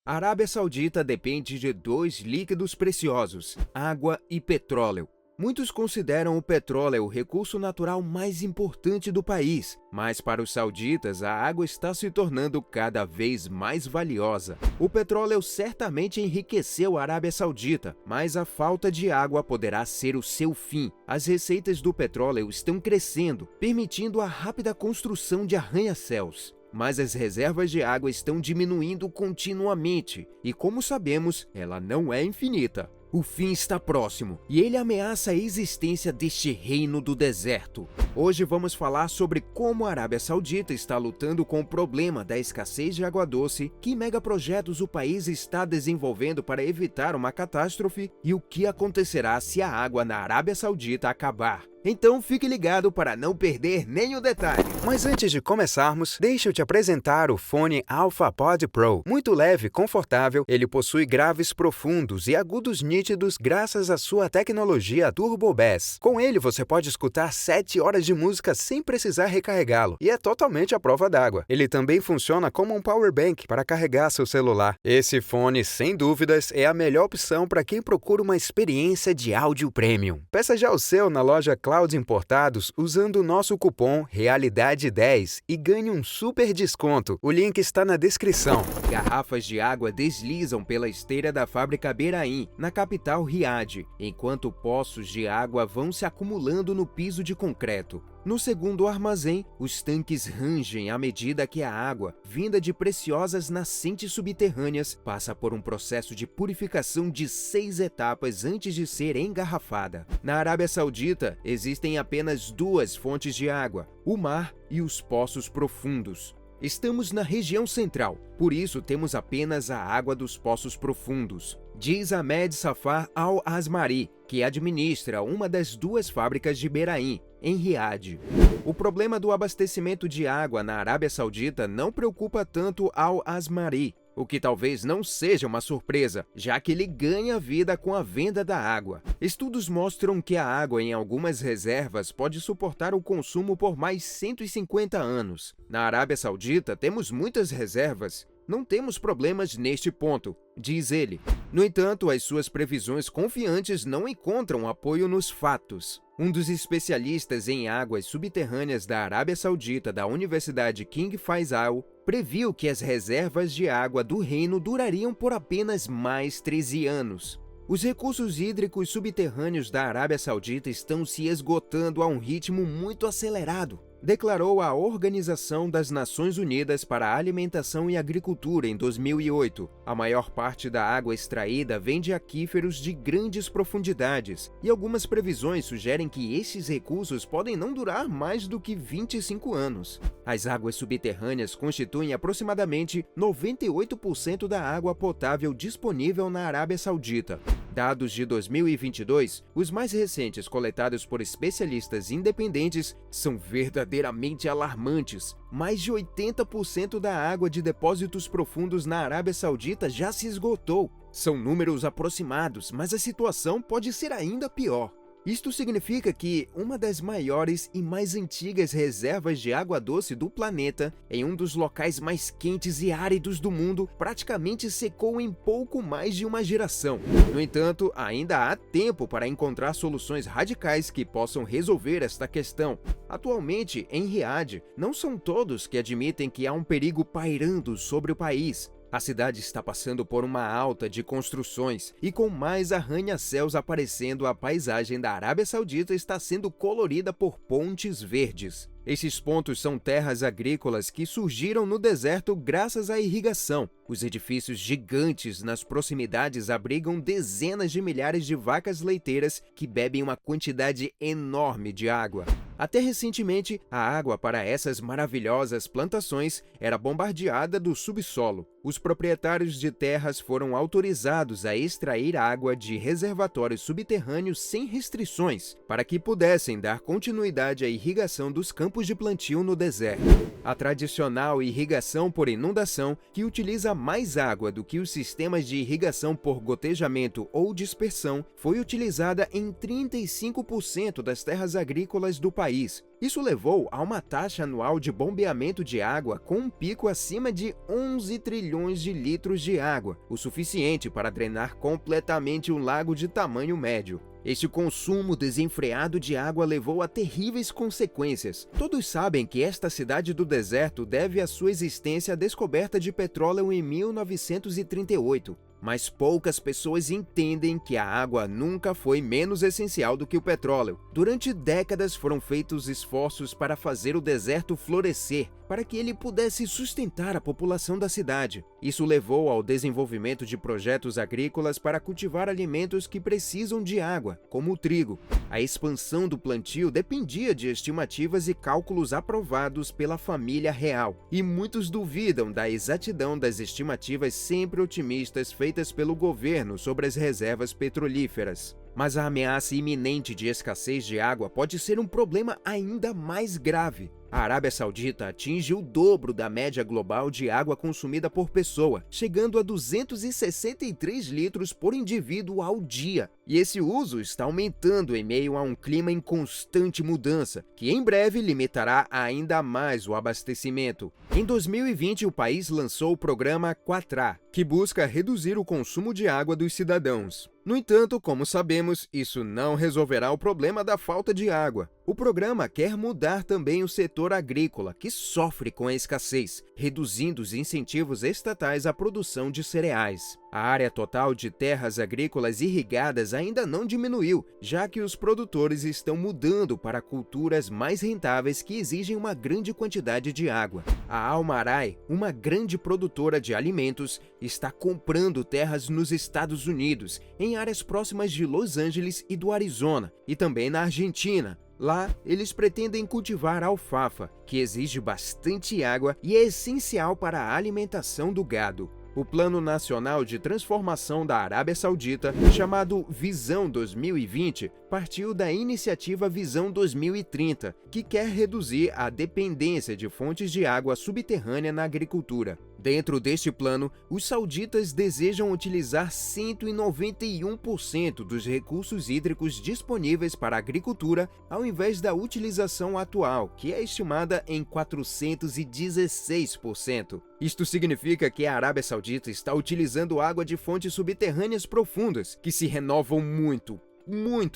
A Arábia Saudita depende de dois líquidos preciosos, água e petróleo. Muitos consideram o petróleo o recurso natural mais importante do país, mas para os sauditas a água está se tornando cada vez mais valiosa. O petróleo certamente enriqueceu a Arábia Saudita, mas a falta de água poderá ser o seu fim. As receitas do petróleo estão crescendo, permitindo a rápida construção de arranha-céus. Mas as reservas de água estão diminuindo continuamente, e como sabemos, ela não é infinita. O fim está próximo, e ele ameaça a existência deste reino do deserto. Hoje vamos falar sobre como a Arábia Saudita está lutando com o problema da escassez de água doce, que megaprojetos o país está desenvolvendo para evitar uma catástrofe e o que acontecerá se a água na Arábia Saudita acabar. Então fique ligado para não perder nenhum detalhe. Mas antes de começarmos, deixa eu te apresentar o fone AlphaPod Pro. Muito leve e confortável, ele possui graves profundos e agudos nítidos graças à sua tecnologia Turbo Bass. Com ele você pode escutar 7 horas de música sem precisar recarregá-lo, e é totalmente à prova d'água. Ele também funciona como um power bank para carregar seu celular. Esse fone, sem dúvidas, é a melhor opção para quem procura uma experiência de áudio premium. Peça já o seu na loja Clouds Importados usando o nosso cupom Realidade10 e ganhe um super desconto. O link está na descrição. Garrafas de água deslizam pela esteira da fábrica Beraim, na capital Riad, enquanto poços de água vão se acumulando no piso de concreto. No segundo armazém, os tanques rangem à medida que a água, vinda de preciosas nascentes subterrâneas, passa por um processo de purificação de 6 etapas antes de ser engarrafada. Na Arábia Saudita, existem apenas 2 fontes de água, o mar e os poços profundos. Estamos na região central, por isso temos apenas a água dos poços profundos, diz Ahmed Safar Al-Asmari, que administra uma das 2 fábricas de Beraim, em Riad. O problema do abastecimento de água na Arábia Saudita não preocupa tanto Al-Asmari, o que talvez não seja uma surpresa, já que ele ganha vida com a venda da água. Estudos mostram que a água em algumas reservas pode suportar o consumo por mais 150 anos. Na Arábia Saudita temos muitas reservas, não temos problemas neste ponto, diz ele. No entanto, as suas previsões confiantes não encontram apoio nos fatos. Um dos especialistas em águas subterrâneas da Arábia Saudita da Universidade King Faisal previu que as reservas de água do reino durariam por apenas mais 13 anos. Os recursos hídricos subterrâneos da Arábia Saudita estão se esgotando a um ritmo muito acelerado, declarou a Organização das Nações Unidas para a Alimentação e Agricultura em 2008. A maior parte da água extraída vem de aquíferos de grandes profundidades, e algumas previsões sugerem que esses recursos podem não durar mais do que 25 anos. As águas subterrâneas constituem aproximadamente 98% da água potável disponível na Arábia Saudita. Dados de 2022, os mais recentes coletados por especialistas independentes, são verdadeiramente alarmantes. Mais de 80% da água de depósitos profundos na Arábia Saudita já se esgotou. São números aproximados, mas a situação pode ser ainda pior. Isto significa que uma das maiores e mais antigas reservas de água doce do planeta, em um dos locais mais quentes e áridos do mundo, praticamente secou em pouco mais de uma geração. No entanto, ainda há tempo para encontrar soluções radicais que possam resolver esta questão. Atualmente, em Riad, não são todos que admitem que há um perigo pairando sobre o país. A cidade está passando por uma alta de construções e com mais arranha-céus aparecendo, a paisagem da Arábia Saudita está sendo colorida por pontes verdes. Esses pontos são terras agrícolas que surgiram no deserto graças à irrigação. Os edifícios gigantes nas proximidades abrigam dezenas de milhares de vacas leiteiras que bebem uma quantidade enorme de água. Até recentemente, a água para essas maravilhosas plantações era bombardeada do subsolo. Os proprietários de terras foram autorizados a extrair água de reservatórios subterrâneos sem restrições, para que pudessem dar continuidade à irrigação dos campos de plantio no deserto. A tradicional irrigação por inundação, que utiliza mais água do que os sistemas de irrigação por gotejamento ou dispersão, foi utilizada em 35% das terras agrícolas do país. Isso levou a uma taxa anual de bombeamento de água com um pico acima de 11 trilhões de litros de água, o suficiente para drenar completamente um lago de tamanho médio. Este consumo desenfreado de água levou a terríveis consequências. Todos sabem que esta cidade do deserto deve a sua existência à descoberta de petróleo em 1938. Mas poucas pessoas entendem que a água nunca foi menos essencial do que o petróleo. Durante décadas foram feitos esforços para fazer o deserto florescer, para que ele pudesse sustentar a população da cidade. Isso levou ao desenvolvimento de projetos agrícolas para cultivar alimentos que precisam de água, como o trigo. A expansão do plantio dependia de estimativas e cálculos aprovados pela família real, e muitos duvidam da exatidão das estimativas sempre otimistas feitas pelo governo sobre as reservas petrolíferas. Mas a ameaça iminente de escassez de água pode ser um problema ainda mais grave. A Arábia Saudita atinge o dobro da média global de água consumida por pessoa, chegando a 263 litros por indivíduo ao dia. E esse uso está aumentando em meio a um clima em constante mudança, que em breve limitará ainda mais o abastecimento. Em 2020, o país lançou o programa Quatrá, que busca reduzir o consumo de água dos cidadãos. No entanto, como sabemos, isso não resolverá o problema da falta de água. O programa quer mudar também o setor agrícola, que sofre com a escassez, reduzindo os incentivos estatais à produção de cereais. A área total de terras agrícolas irrigadas ainda não diminuiu, já que os produtores estão mudando para culturas mais rentáveis que exigem uma grande quantidade de água. A Almarai, uma grande produtora de alimentos, está comprando terras nos Estados Unidos, em áreas próximas de Los Angeles e do Arizona, e também na Argentina. Lá, eles pretendem cultivar alfafa, que exige bastante água e é essencial para a alimentação do gado. O Plano Nacional de Transformação da Arábia Saudita, chamado Visão 2020, partiu da iniciativa Visão 2030, que quer reduzir a dependência de fontes de água subterrânea na agricultura. Dentro deste plano, os sauditas desejam utilizar 191% dos recursos hídricos disponíveis para a agricultura, ao invés da utilização atual, que é estimada em 416%. Isto significa que a Arábia Saudita está utilizando água de fontes subterrâneas profundas, que se renovam muito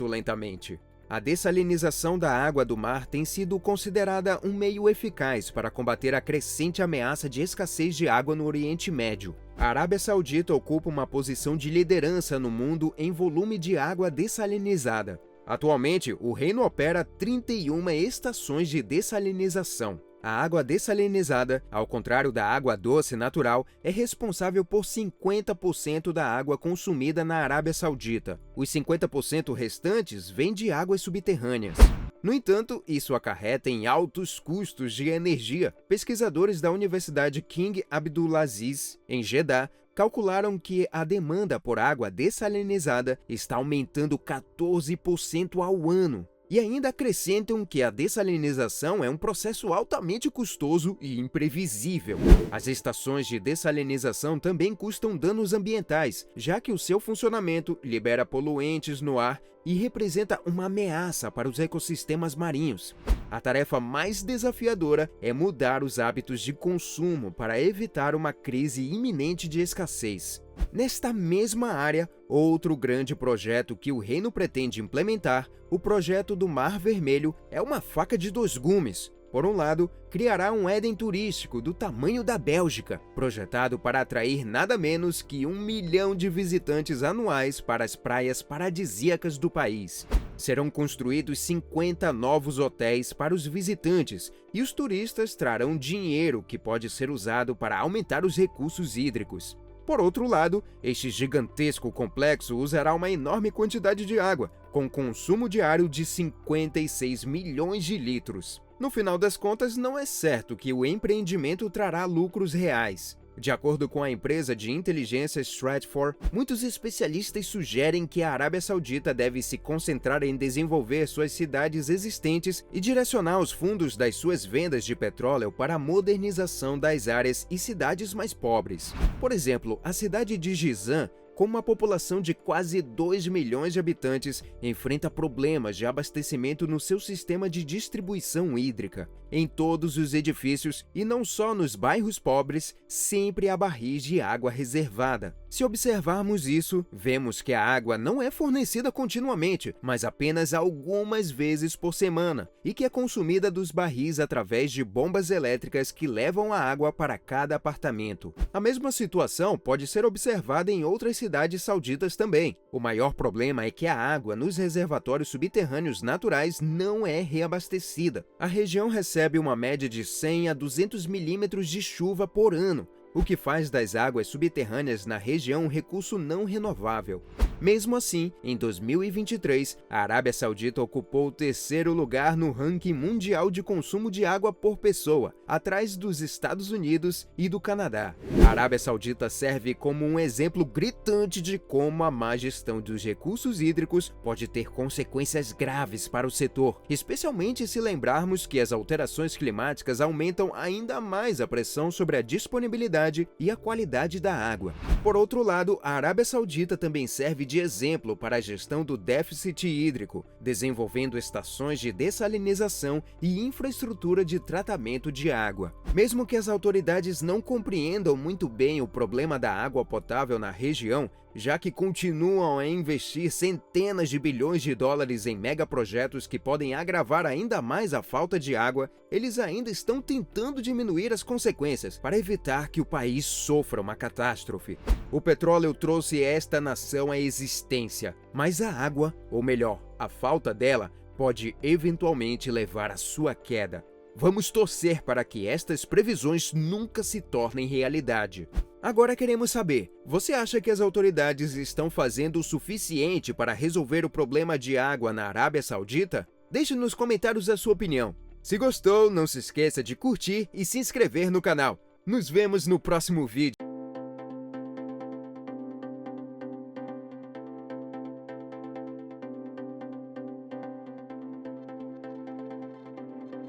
lentamente. A dessalinização da água do mar tem sido considerada um meio eficaz para combater a crescente ameaça de escassez de água no Oriente Médio. A Arábia Saudita ocupa uma posição de liderança no mundo em volume de água dessalinizada. Atualmente, o reino opera 31 estações de dessalinização. A água dessalinizada, ao contrário da água doce natural, é responsável por 50% da água consumida na Arábia Saudita. Os 50% restantes vêm de águas subterrâneas. No entanto, isso acarreta em altos custos de energia. Pesquisadores da Universidade King Abdulaziz, em Jeddah, calcularam que a demanda por água dessalinizada está aumentando 14% ao ano. E ainda acrescentam que a dessalinização é um processo altamente custoso e imprevisível. As estações de dessalinização também custam danos ambientais, já que o seu funcionamento libera poluentes no ar e representa uma ameaça para os ecossistemas marinhos. A tarefa mais desafiadora é mudar os hábitos de consumo para evitar uma crise iminente de escassez. Nesta mesma área, outro grande projeto que o reino pretende implementar, o projeto do Mar Vermelho, é uma faca de dois gumes. Por um lado, criará um Éden turístico do tamanho da Bélgica, projetado para atrair nada menos que 1 milhão de visitantes anuais para as praias paradisíacas do país. Serão construídos 50 novos hotéis para os visitantes e os turistas trarão dinheiro que pode ser usado para aumentar os recursos hídricos. Por outro lado, este gigantesco complexo usará uma enorme quantidade de água, com consumo diário de 56 milhões de litros. No final das contas, não é certo que o empreendimento trará lucros reais. De acordo com a empresa de inteligência Stratfor, muitos especialistas sugerem que a Arábia Saudita deve se concentrar em desenvolver suas cidades existentes e direcionar os fundos das suas vendas de petróleo para a modernização das áreas e cidades mais pobres. Por exemplo, a cidade de Jizan com uma população de quase 2 milhões de habitantes, enfrenta problemas de abastecimento no seu sistema de distribuição hídrica. Em todos os edifícios, e não só nos bairros pobres, sempre há barris de água reservada. Se observarmos isso, vemos que a água não é fornecida continuamente, mas apenas algumas vezes por semana, e que é consumida dos barris através de bombas elétricas que levam a água para cada apartamento. A mesma situação pode ser observada em outras cidades sauditas também. O maior problema é que a água nos reservatórios subterrâneos naturais não é reabastecida. A região recebe uma média de 100 a 200 milímetros de chuva por ano, o que faz das águas subterrâneas na região um recurso não renovável. Mesmo assim, em 2023, a Arábia Saudita ocupou o 3º lugar no ranking mundial de consumo de água por pessoa, atrás dos Estados Unidos e do Canadá. A Arábia Saudita serve como um exemplo gritante de como a má gestão dos recursos hídricos pode ter consequências graves para o setor, especialmente se lembrarmos que as alterações climáticas aumentam ainda mais a pressão sobre a disponibilidade e a qualidade da água. Por outro lado, a Arábia Saudita também serve de exemplo para a gestão do déficit hídrico, desenvolvendo estações de dessalinização e infraestrutura de tratamento de água. Mesmo que as autoridades não compreendam muito bem o problema da água potável na região, já que continuam a investir centenas de bilhões de dólares em megaprojetos que podem agravar ainda mais a falta de água, eles ainda estão tentando diminuir as consequências para evitar que o país sofra uma catástrofe. O petróleo trouxe esta nação à existência, mas a água, ou melhor, a falta dela, pode eventualmente levar à sua queda. Vamos torcer para que estas previsões nunca se tornem realidade. Agora queremos saber, você acha que as autoridades estão fazendo o suficiente para resolver o problema de água na Arábia Saudita? Deixe nos comentários a sua opinião. Se gostou, não se esqueça de curtir e se inscrever no canal. Nos vemos no próximo vídeo.